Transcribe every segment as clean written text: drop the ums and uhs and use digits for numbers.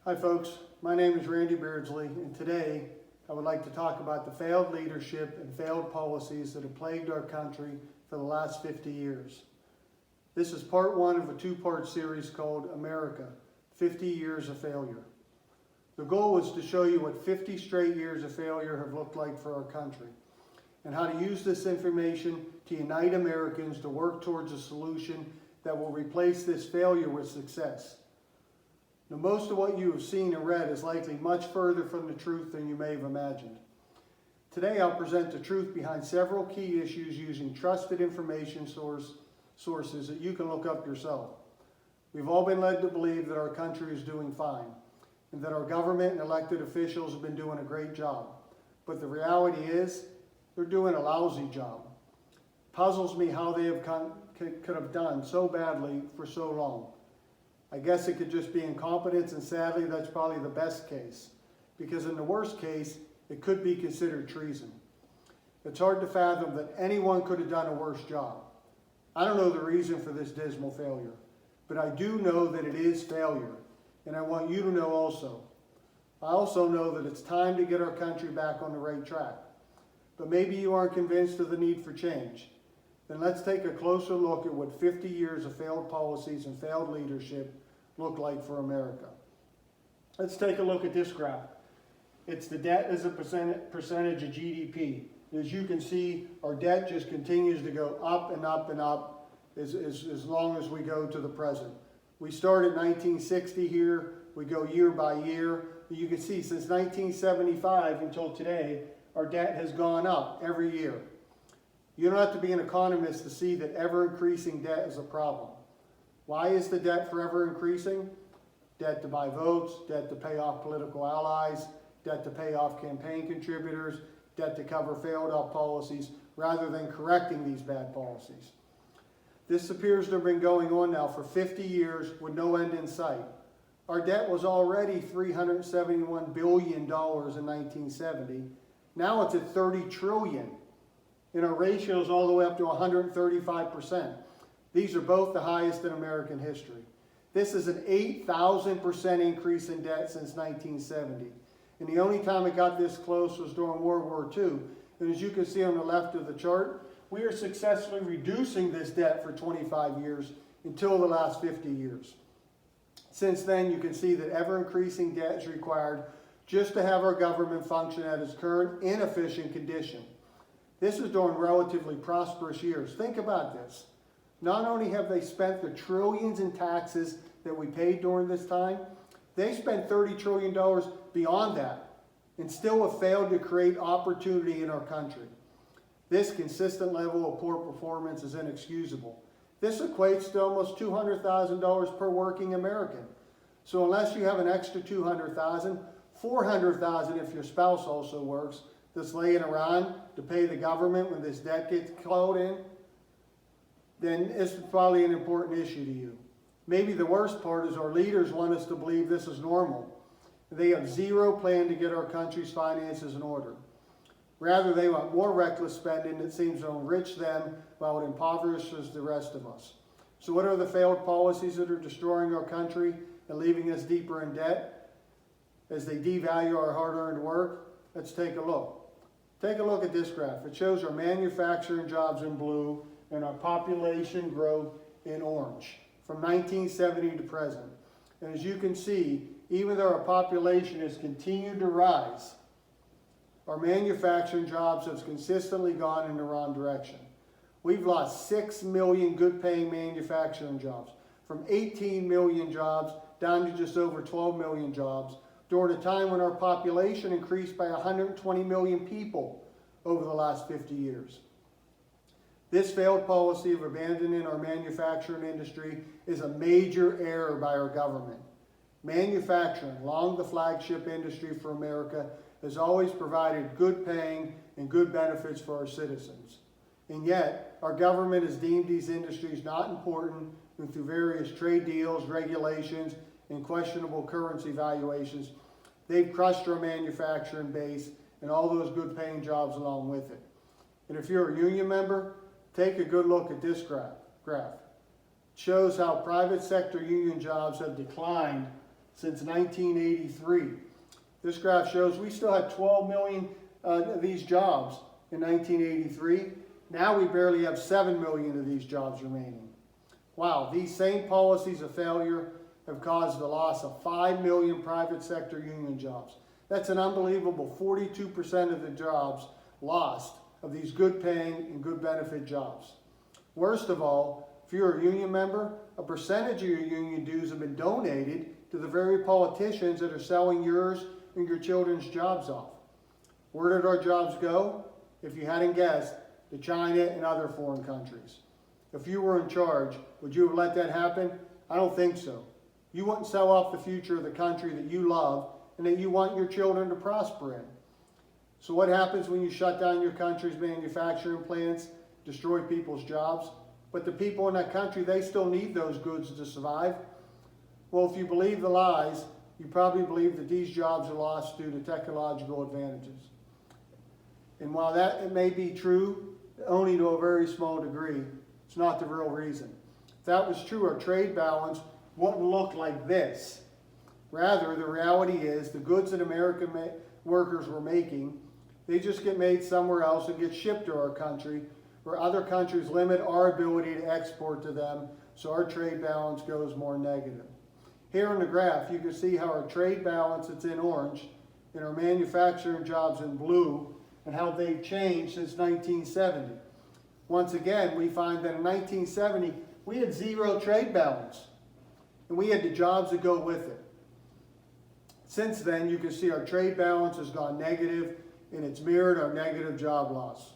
Hi folks, my name is Randy Beardsley, and today I would like to talk about the failed leadership and failed policies that have plagued our country for the last 50 years. This is part one of a two-part series called America, 50 Years of Failure. The goal was to show you what 50 straight years of failure have looked like for our country, and how to use this information to unite Americans to work towards a solution that will replace this failure with success. Now, most of what you have seen and read is likely much further from the truth than you may have imagined. Today I'll present the truth behind several key issues using trusted information sources that you can look up yourself. We've all been led to believe that our country is doing fine, and that our government and elected officials have been doing a great job. But the reality is, they're doing a lousy job. It puzzles me how they could have done so badly for so long. I guess it could just be incompetence, and sadly that's probably the best case, because in the worst case it could be considered treason. It's hard to fathom that anyone could have done a worse job. I don't know the reason for this dismal failure, but I do know that it is failure, and I want you to know also. I also know that it's time to get our country back on the right track. But maybe you aren't convinced of the need for change. Then let's take a closer look at what 50 years of failed policies and failed leadership look like for America. Let's take a look at this graph. It's the debt as a percentage of GDP. As you can see, our debt just continues to go up and up and up as long as we go to the present. We start at 1960 here, we go year by year. You can see since 1975 until today, our debt has gone up every year. You don't have to be an economist to see that ever-increasing debt is a problem. Why is the debt forever increasing? Debt to buy votes, debt to pay off political allies, debt to pay off campaign contributors, debt to cover failed up policies, rather than correcting these bad policies. This appears to have been going on now for 50 years with no end in sight. Our debt was already $371 billion in 1970. Now it's at $30 trillion. And our ratio is all the way up to 135%. These are both the highest in American history. This is an 8,000% increase in debt since 1970. And the only time it got this close was during World War II. And as you can see on the left of the chart, we are successfully reducing this debt for 25 years until the last 50 years. Since then, you can see that ever-increasing debt is required just to have our government function at its current inefficient condition. This is during relatively prosperous years. Think about this. Not only have they spent the trillions in taxes that we paid during this time, they spent $30 trillion beyond that and still have failed to create opportunity in our country. This consistent level of poor performance is inexcusable. This equates to almost $200,000 per working American. So unless you have an extra $200,000, $400,000 if your spouse also works, that's laying around to pay the government when this debt gets called in, then it's probably an important issue to you. Maybe the worst part is our leaders want us to believe this is normal. They have zero plan to get our country's finances in order. Rather, they want more reckless spending that seems to enrich them while it impoverishes the rest of us. So what are the failed policies that are destroying our country and leaving us deeper in debt as they devalue our hard-earned work? Let's take a look. Take a look at this graph. It shows our manufacturing jobs in blue and our population growth in orange from 1970 to present. And as you can see, even though our population has continued to rise, our manufacturing jobs have consistently gone in the wrong direction. We've lost 6 million good-paying manufacturing jobs, from 18 million jobs down to just over 12 million jobs, during a time when our population increased by 120 million people over the last 50 years. This failed policy of abandoning our manufacturing industry is a major error by our government. Manufacturing, long the flagship industry for America, has always provided good paying and good benefits for our citizens. And yet, our government has deemed these industries not important, and through various trade deals, regulations, and questionable currency valuations, they've crushed our manufacturing base and all those good paying jobs along with it. And if you're a union member, take a good look at this graph. It shows how private sector union jobs have declined since 1983. This graph shows we still had 12 million of these jobs in 1983. Now we barely have 7 million of these jobs remaining. Wow, these same policies of failure have caused the loss of 5 million private sector union jobs. That's an unbelievable 42% of the jobs lost of these good paying and good benefit jobs. Worst of all, if you're a union member, a percentage of your union dues have been donated to the very politicians that are selling yours and your children's jobs off. Where did our jobs go? If you hadn't guessed, to China and other foreign countries. If you were in charge, would you have let that happen? I don't think so. You wouldn't sell off the future of the country that you love and that you want your children to prosper in. So what happens when you shut down your country's manufacturing plants, destroy people's jobs? But the people in that country, they still need those goods to survive. Well, if you believe the lies, you probably believe that these jobs are lost due to technological advantages. And while that it may be true, only to a very small degree, it's not the real reason. If that was true, our trade balance wouldn't look like this. Rather, the reality is the goods that American workers were making, they just get made somewhere else and get shipped to our country, where other countries limit our ability to export to them, so our trade balance goes more negative. Here in the graph, you can see how our trade balance, it's in orange, and our manufacturing jobs in blue, and how they've changed since 1970. Once again, we find that in 1970, we had zero trade balance, and we had the jobs that go with it. Since then, you can see our trade balance has gone negative, and it's mirrored our negative job loss.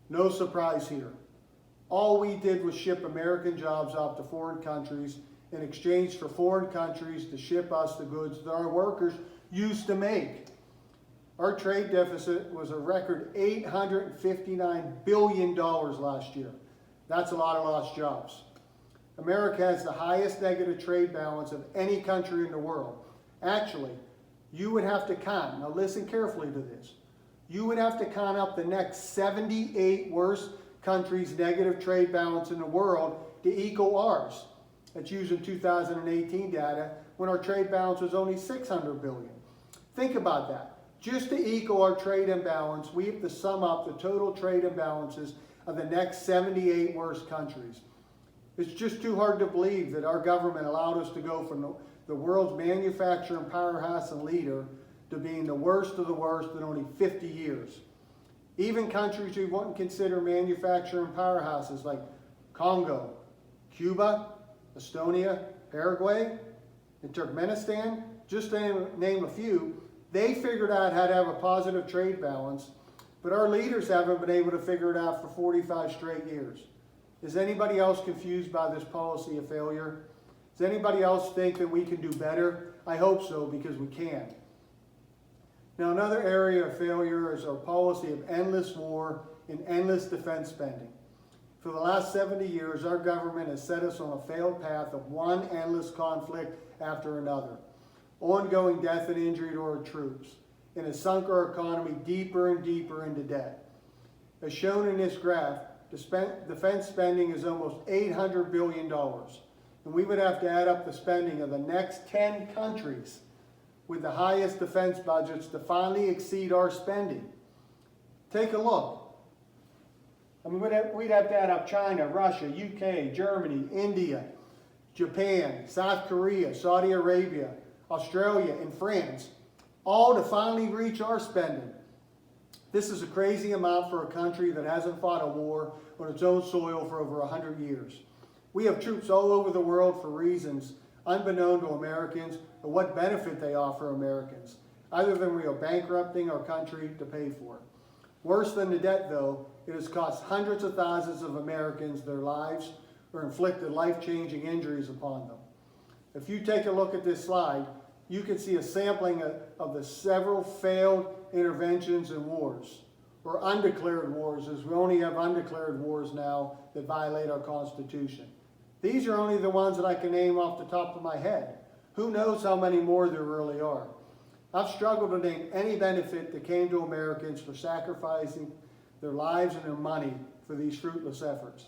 No surprise here. All we did was ship American jobs off to foreign countries in exchange for foreign countries to ship us the goods that our workers used to make. Our trade deficit was a record $859 billion last year. That's a lot of lost jobs. America has the highest negative trade balance of any country in the world. Actually, you would have to count, now listen carefully to this, you would have to count up the next 78 worst countries' negative trade balance in the world to equal ours. That's using 2018 data when our trade balance was only $600 billion. Think about that. Just to equal our trade imbalance, we have to sum up the total trade imbalances of the next 78 worst countries. It's just too hard to believe that our government allowed us to go from the world's manufacturing powerhouse and leader to being the worst of the worst in only 50 years. Even countries we wouldn't consider manufacturing powerhouses like Congo, Cuba, Estonia, Paraguay, and Turkmenistan, just to name a few, they figured out how to have a positive trade balance, but our leaders haven't been able to figure it out for 45 straight years. Is anybody else confused by this policy of failure? Does anybody else think that we can do better? I hope so, because we can. Now, another area of failure is our policy of endless war and endless defense spending. For the last 70 years, our government has set us on a failed path of one endless conflict after another, ongoing death and injury to our troops, and has sunk our economy deeper and deeper into debt. As shown in this graph, defense spending is almost $800 billion, and we would have to add up the spending of the next 10 countries with the highest defense budgets to finally exceed our spending. Take a look. I mean, we'd have to add up China, Russia, UK, Germany, India, Japan, South Korea, Saudi Arabia, Australia, and France, all to finally reach our spending. This is a crazy amount for a country that hasn't fought a war on its own soil for over 100 years. We have troops all over the world for reasons unbeknown to Americans or what benefit they offer Americans, other than we are bankrupting our country to pay for it. Worse than the debt, though, it has cost hundreds of thousands of Americans their lives or inflicted life-changing injuries upon them. If you take a look at this slide, you can see a sampling of the several failed interventions and wars, or undeclared wars, as we only have undeclared wars now that violate our Constitution. These are only the ones that I can name off the top of my head. Who knows how many more there really are? I've struggled to name any benefit that came to Americans for sacrificing their lives and their money for these fruitless efforts.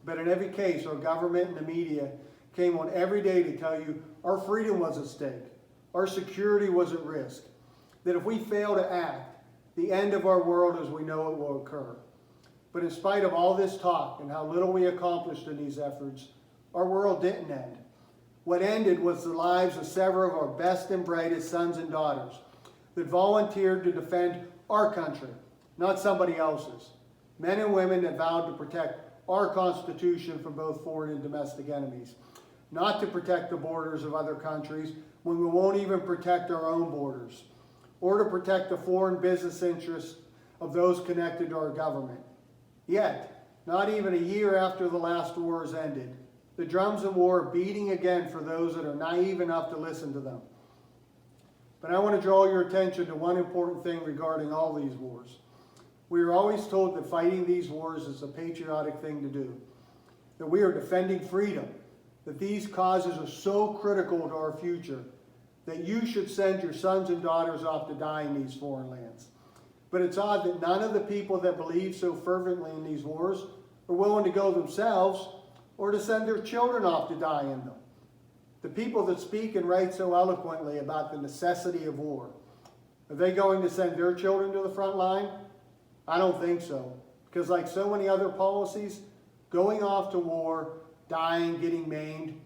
But in every case, our government and the media came on every day to tell you our freedom was at stake. Our security was at risk. That if we fail to act, the end of our world as we know it will occur. But in spite of all this talk and how little we accomplished in these efforts, our world didn't end. What ended was the lives of several of our best and brightest sons and daughters that volunteered to defend our country, not somebody else's. Men and women that vowed to protect our Constitution from both foreign and domestic enemies, not to protect the borders of other countries when we won't even protect our own borders, or to protect the foreign business interests of those connected to our government. Yet, not even a year after the last wars ended, the drums of war are beating again for those that are naive enough to listen to them. But I want to draw your attention to one important thing regarding all these wars. We are always told that fighting these wars is a patriotic thing to do, that we are defending freedom, that these causes are so critical to our future that you should send your sons and daughters off to die in these foreign lands. But it's odd that none of the people that believe so fervently in these wars are willing to go themselves or to send their children off to die in them. The people that speak and write so eloquently about the necessity of war, are they going to send their children to the front line? I don't think so, because like so many other policies, going off to war, dying, getting maimed,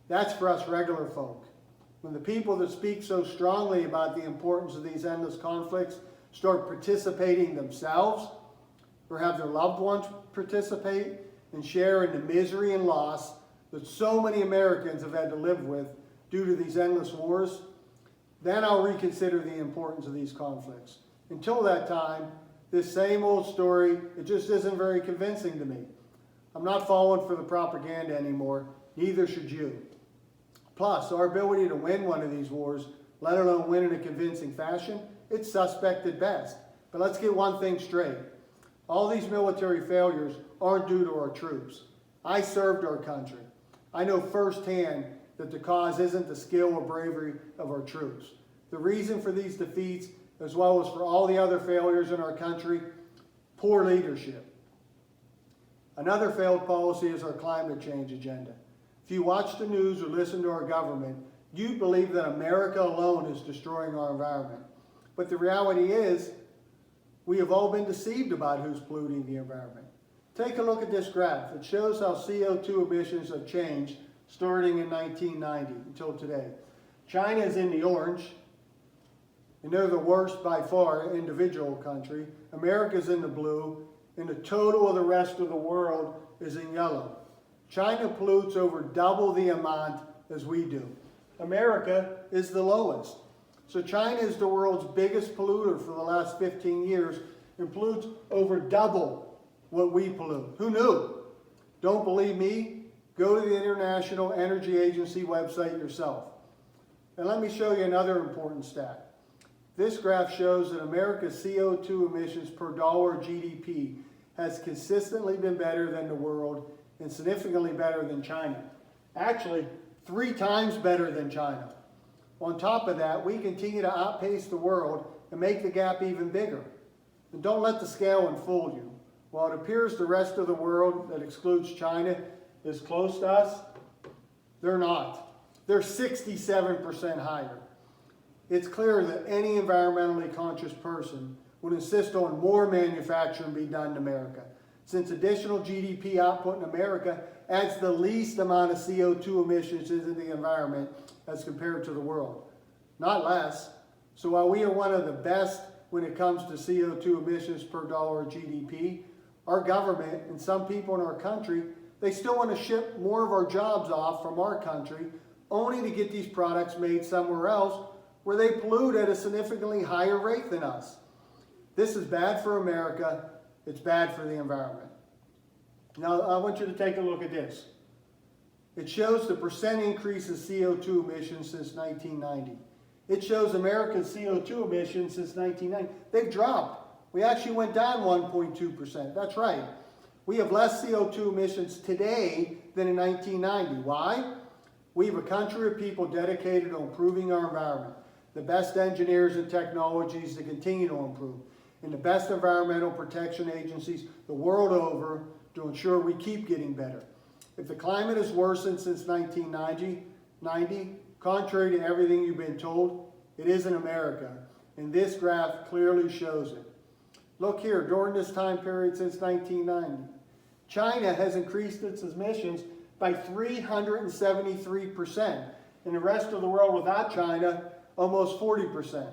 that's for us regular folk. When the people that speak so strongly about the importance of these endless conflicts start participating themselves, or have their loved ones participate and share in the misery and loss that so many Americans have had to live with due to these endless wars, then I'll reconsider the importance of these conflicts. Until that time, this same old story, it just isn't very convincing to me. I'm not falling for the propaganda anymore, neither should you. Plus, our ability to win one of these wars, let alone win in a convincing fashion, it's suspect at best. But let's get one thing straight. All these military failures aren't due to our troops. I served our country. I know firsthand that the cause isn't the skill or bravery of our troops. The reason for these defeats, as well as for all the other failures in our country, poor leadership. Another failed policy is our climate change agenda. If you watch the news or listen to our government, you believe that America alone is destroying our environment. But the reality is, we have all been deceived about who's polluting the environment. Take a look at this graph. It shows how CO2 emissions have changed starting in 1990 until today. China is in the orange, and they're the worst by far individual country. America's in the blue, and the total of the rest of the world is in yellow. China pollutes over double the amount as we do. America is the lowest. So China is the world's biggest polluter for the last 15 years and pollutes over double what we pollute. Who knew? Don't believe me? Go to the International Energy Agency website yourself. And let me show you another important stat. This graph shows that America's CO2 emissions per dollar GDP has consistently been better than the world and significantly better than China. Actually, 3 times better than China. On top of that, we continue to outpace the world and make the gap even bigger. And don't let the scale unfold you. While it appears the rest of the world, that excludes China, is close to us, they're not. They're 67% higher. It's clear that any environmentally conscious person would insist on more manufacturing be done in America, since additional GDP output in America adds the least amount of CO2 emissions into the environment as compared to the world, not less. So while we are one of the best when it comes to CO2 emissions per dollar of GDP, our government and some people in our country, they still want to ship more of our jobs off from our country only to get these products made somewhere else where they pollute at a significantly higher rate than us. This is bad for America. It's bad for the environment. Now, I want you to take a look at this. It shows the percent increase in CO2 emissions since 1990. It shows America's CO2 emissions since 1990. They've dropped. We actually went down 1.2%. That's right. We have less CO2 emissions today than in 1990. Why? We have a country of people dedicated to improving our environment, the best engineers and technologies to continue to improve, and the best environmental protection agencies the world over to ensure we keep getting better. If the climate has worsened since 1990, Contrary to everything you've been told, it isn't America, and this graph clearly shows it. Look here, during this time period since 1990, China has increased its emissions by 373%, and the rest of the world without China, almost 40%.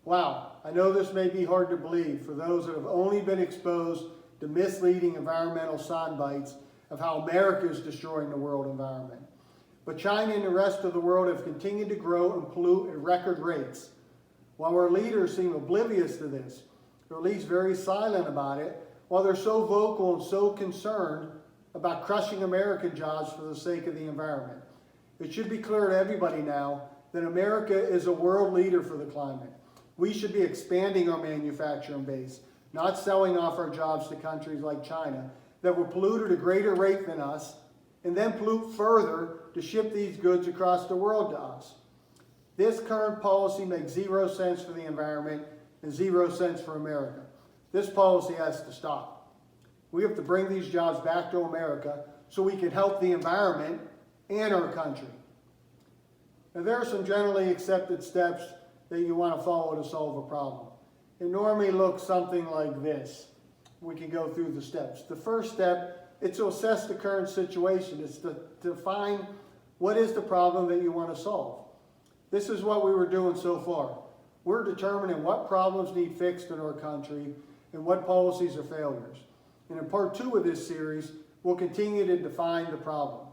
Wow, I know this may be hard to believe for those that have only been exposed to misleading environmental sound bites of how America is destroying the world environment. But China and the rest of the world have continued to grow and pollute at record rates. While our leaders seem oblivious to this, or at least very silent about it, while they're so vocal and so concerned about crushing American jobs for the sake of the environment. It should be clear to everybody now that America is a world leader for the climate. We should be expanding our manufacturing base, not selling off our jobs to countries like China that will pollute at a greater rate than us and then pollute further to ship these goods across the world to us. This current policy makes 0 sense for the environment and 0 sense for America. This policy has to stop. We have to bring these jobs back to America so we can help the environment and our country. Now, there are some generally accepted steps that you want to follow to solve a problem. It normally looks something like this. We can go through the steps. The first step is to assess the current situation. It's to define what is the problem that you want to solve. This is what we were doing so far. We're determining what problems need fixed in our country and what policies are failures. And in part 2 of this series, we'll continue to define the problem.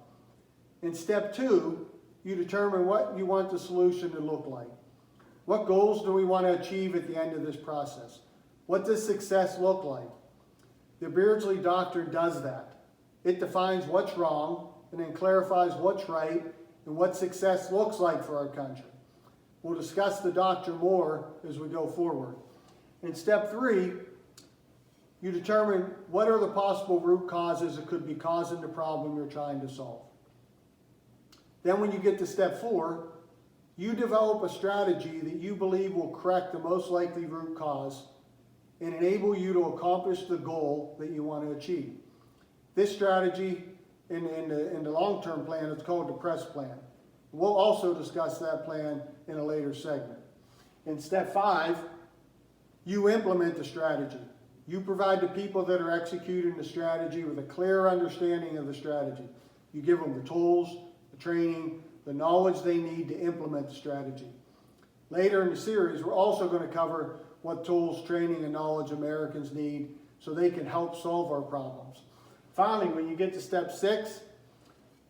In step 2, you determine what you want the solution to look like. What goals do we want to achieve at the end of this process? What does success look like? The Beardsley Doctrine does that. It defines what's wrong and then clarifies what's right and what success looks like for our country. We'll discuss the doctrine more as we go forward. In step 3, you determine what are the possible root causes that could be causing the problem you're trying to solve. Then when you get to step 4, you develop a strategy that you believe will correct the most likely root cause and enable you to accomplish the goal that you want to achieve. This strategy in the long-term plan is called the PRESS plan. We'll also discuss that plan in a later segment. In step 5, you implement the strategy. You provide the people that are executing the strategy with a clear understanding of the strategy. You give them the tools, the training, the knowledge they need to implement the strategy. Later in the series, we're also going to cover what tools, training, and knowledge Americans need so they can help solve our problems. Finally, when you get to step 6,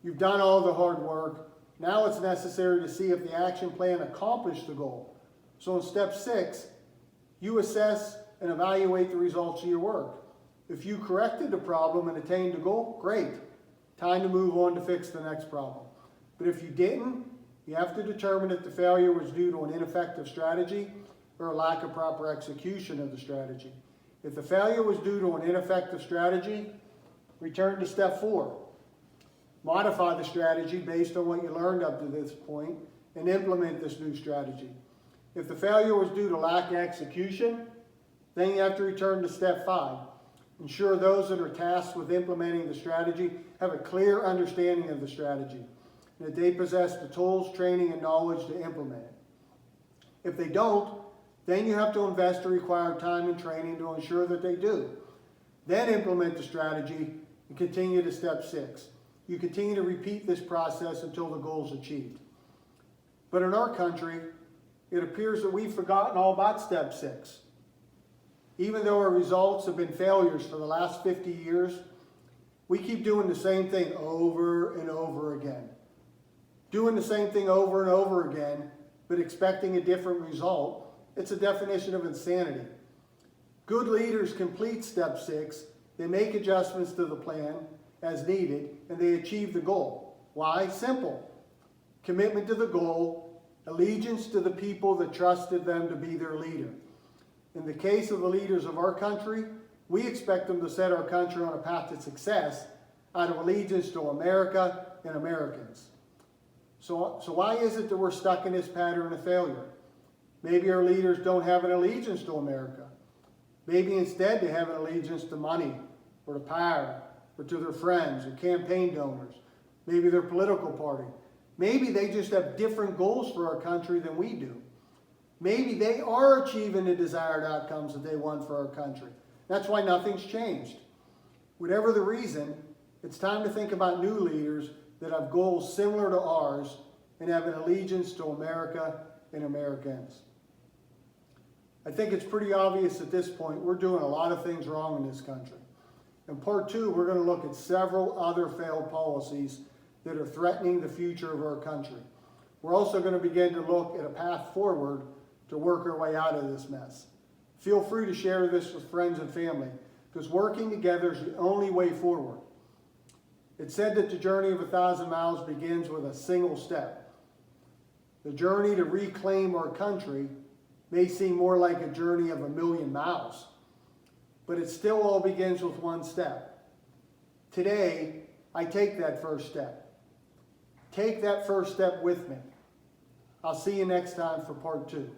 you've done all the hard work. Now it's necessary to see if the action plan accomplished the goal. So in step 6, you assess and evaluate the results of your work. If you corrected the problem and attained the goal, great. Time to move on to fix the next problem. But if you didn't, you have to determine if the failure was due to an ineffective strategy or a lack of proper execution of the strategy. If the failure was due to an ineffective strategy, return to step 4. Modify the strategy based on what you learned up to this point and implement this new strategy. If the failure was due to lack of execution, then you have to return to step 5. Ensure those that are tasked with implementing the strategy have a clear understanding of the strategy, and that they possess the tools, training, and knowledge to implement it. If they don't, then you have to invest the required time and training to ensure that they do. Then implement the strategy and continue to step 6. You continue to repeat this process until the goal is achieved. But in our country, it appears that we've forgotten all about step 6. Even though our results have been failures for the last 50 years, we keep doing the same thing over and over again. Doing the same thing over and over again, but expecting a different result, it's a definition of insanity. Good leaders complete step 6, they make adjustments to the plan as needed, and they achieve the goal. Why? Simple. Commitment to the goal, allegiance to the people that trusted them to be their leader. In the case of the leaders of our country, we expect them to set our country on a path to success out of allegiance to America and Americans. So why is it that we're stuck in this pattern of failure? Maybe our leaders don't have an allegiance to America. Maybe instead they have an allegiance to money or to power or to their friends or campaign donors. Maybe their political party. Maybe they just have different goals for our country than we do. Maybe they are achieving the desired outcomes that they want for our country. That's why nothing's changed. Whatever the reason, it's time to think about new leaders that have goals similar to ours and have an allegiance to America and Americans. I think it's pretty obvious at this point we're doing a lot of things wrong in this country. In part 2, we're going to look at several other failed policies that are threatening the future of our country. We're also going to begin to look at a path forward to work our way out of this mess. Feel free to share this with friends and family, because working together is the only way forward. It's said that the journey of 1,000 miles begins with a single step. The journey to reclaim our country may seem more like a journey of 1,000,000 miles, but it still all begins with one step. Today, I take that first step. Take that first step with me. I'll see you next time for part 2.